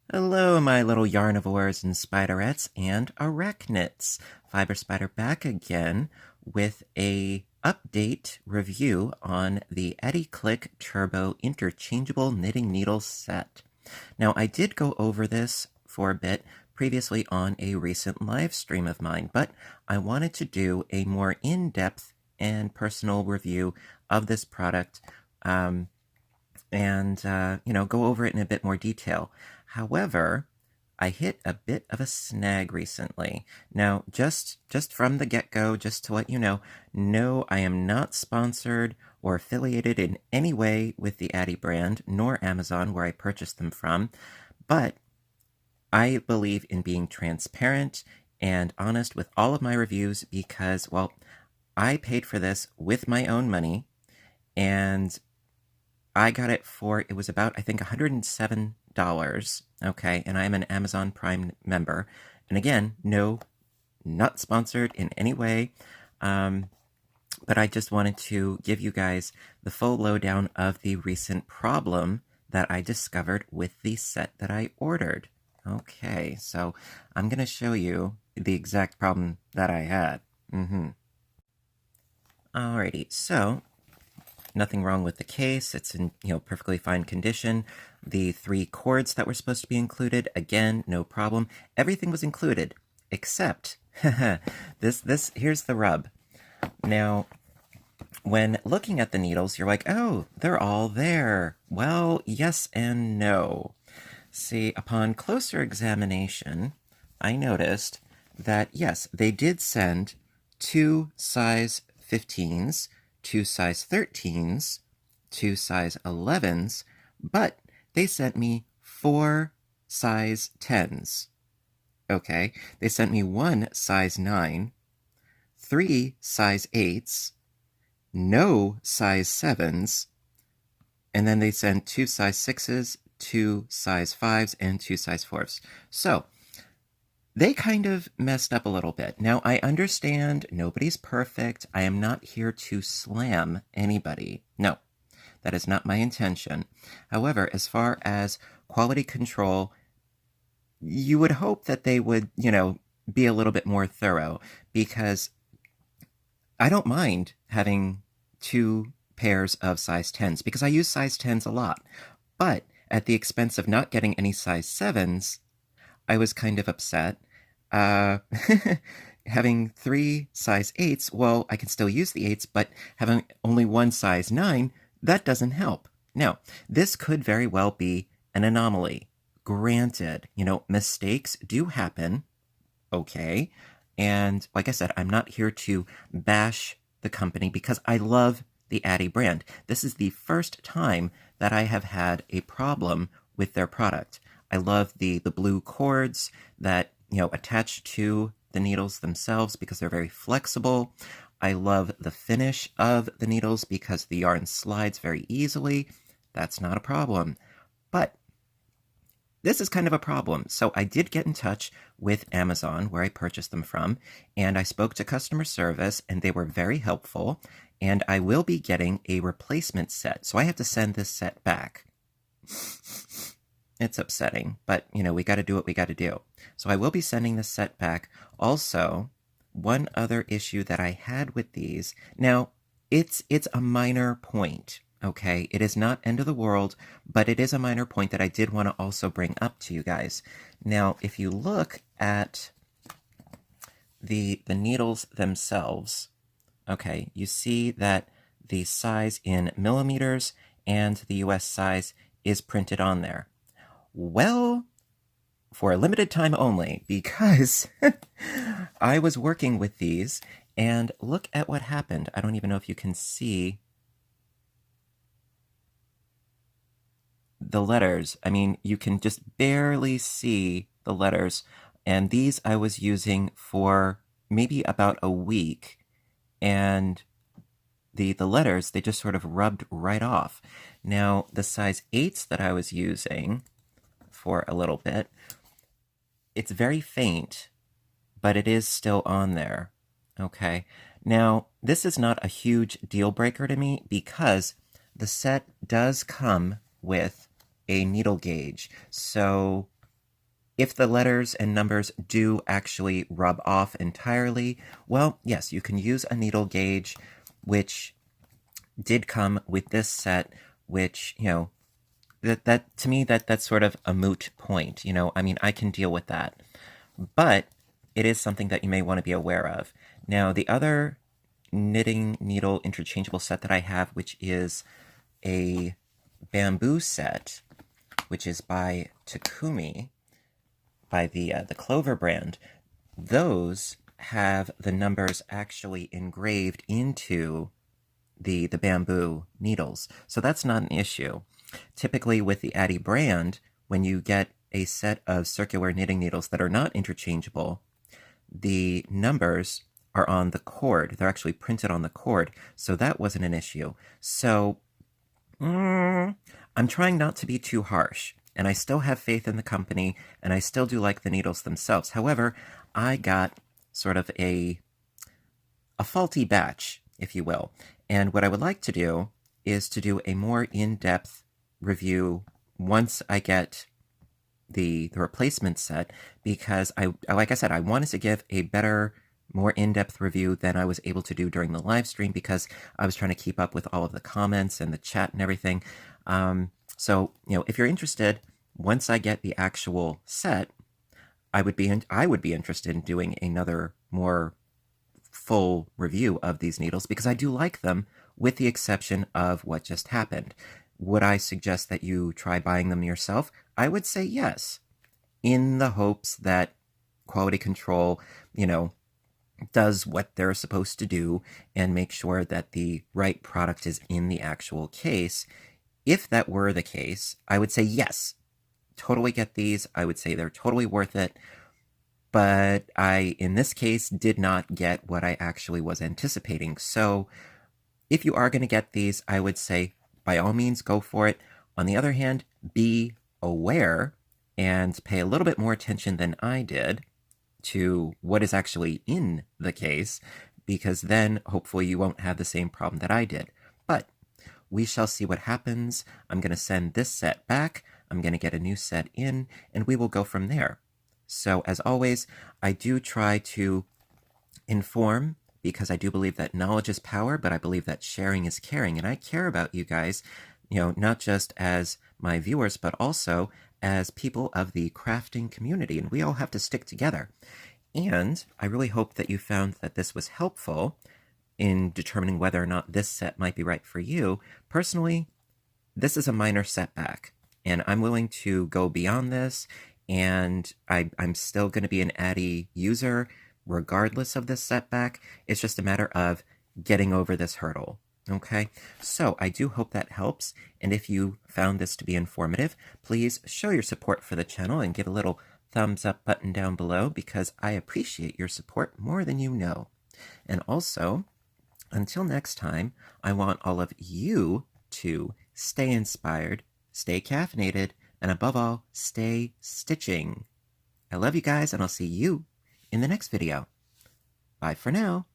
Hello, my little yarnivores and spiderettes and arachnids. Fiber Spider back again with a update review on the Addi Click Turbo Interchangeable Knitting Needle set. Now, I did go over this for a bit previously on a recent live stream of mine, but I wanted to do a more in-depth and personal review of this product and go over it in a bit more detail. However, I hit a bit of a snag recently. Now, just from the get-go, just to let you know, no, I am not sponsored or affiliated in any way with the Addi brand, nor Amazon, where I purchased them from, but I believe in being transparent and honest with all of my reviews because, well, I paid for this with my own money, and I got it for, it was about, I think, $107, okay, and I'm an Amazon Prime member. And again, no, not sponsored in any way, but I just wanted to give you guys the full lowdown of the recent problem that I discovered with the set that I ordered. Okay, so I'm going to show you the exact problem that I had. Alrighty, so nothing wrong with the case. It's in, perfectly fine condition. The 3 cords that were supposed to be included, again, no problem. Everything was included, except this here's the rub. Now, when looking at the needles, you're like, oh, they're all there. Well, yes and no. See, upon closer examination, I noticed that, yes, they did send 2 size 15s, 2 size 13s, 2 size 11s, but they sent me 4 size 10s. Okay, they sent me 1 size 9, 3 size 8s, no size 7s, and then they sent 2 size 6s, 2 size 5s, and 2 size 4s. So, they kind of messed up a little bit. Now, I understand nobody's perfect. I am not here to slam anybody. No, that is not my intention. However, as far as quality control, you would hope that they would, be a little bit more thorough, because I don't mind having 2 pairs of size 10s, because I use size 10s a lot. But at the expense of not getting any size 7s, I was kind of upset. Having 3 size 8s, well, I can still use the 8s, but having only 1 size 9, that doesn't help. Now, this could very well be an anomaly. Granted, mistakes do happen, okay? And like I said, I'm not here to bash the company because I love the Addi brand. This is the first time that I have had a problem with their product. I love the blue cords that attach to the needles themselves because they're very flexible. I love the finish of the needles because the yarn slides very easily. That's not a problem. But this is kind of a problem. So I did get in touch with Amazon, where I purchased them from, and I spoke to customer service, and they were very helpful, and I will be getting a replacement set. So I have to send this set back. It's upsetting, but, we got to do what we got to do. So I will be sending this set back. Also, one other issue that I had with these, now, it's a minor point, okay? It is not end of the world, but it is a minor point that I did want to also bring up to you guys. Now, if you look at the needles themselves, okay, you see that the size in millimeters and the US size is printed on there. Well, for a limited time only, because I was working with these, and look at what happened. I don't even know if you can see the letters. I mean, you can just barely see the letters, and these I was using for maybe about a week, and the letters, they just sort of rubbed right off. Now, the size 8s that I was using for a little bit, it's very faint, but it is still on there. Okay, now this is not a huge deal breaker to me because the set does come with a needle gauge. So If the letters and numbers do actually rub off entirely, well, yes, you can use a needle gauge, which did come with this set, which, that to me, that's sort of a moot point. I mean, I can deal with that. But it is something that you may want to be aware of. Now, the other knitting needle interchangeable set that I have, which is a bamboo set, which is by Takumi, by the Clover brand, those have the numbers actually engraved into the bamboo needles. So that's not an issue. Typically with the Addi brand, when you get a set of circular knitting needles that are not interchangeable, the numbers are on the cord. They're actually printed on the cord. So that wasn't an issue. So I'm trying not to be too harsh. And I still have faith in the company, and I still do like the needles themselves. However, I got sort of a faulty batch, if you will. And what I would like to do is to do a more in-depth review once I get the replacement set, because like I said, I wanted to give a better, more in-depth review than I was able to do during the live stream, because I was trying to keep up with all of the comments and the chat and everything. So, if you're interested, once I get the actual set, I would be interested in doing another more full review of these needles, because I do like them, with the exception of what just happened. Would I suggest that you try buying them yourself? I would say yes, in the hopes that quality control, does what they're supposed to do and make sure that the right product is in the actual case. If that were the case, I would say yes, totally get these. I would say they're totally worth it. But I, in this case, did not get what I actually was anticipating. So if you are going to get these, I would say by all means go for it. On the other hand, be aware and pay a little bit more attention than I did to what is actually in the case, because then hopefully you won't have the same problem that I did. But we shall see what happens. I'm going to send this set back. I'm going to get a new set in, and we will go from there. So as always, I do try to inform, because I do believe that knowledge is power, but I believe that sharing is caring, and I care about you guys, not just as my viewers, but also as people of the crafting community, and we all have to stick together. And I really hope that you found that this was helpful in determining whether or not this set might be right for you. Personally, this is a minor setback, and I'm willing to go beyond this, and I'm still going to be an Addi user regardless of this setback. It's just a matter of getting over this hurdle. Okay, so I do hope that helps, and if you found this to be informative, please show your support for the channel and give a little thumbs up button down below, because I appreciate your support more than you know. And also, until next time, I want all of you to stay inspired, stay caffeinated, and above all, stay stitching. I love you guys, and I'll see you in the next video. Bye for now.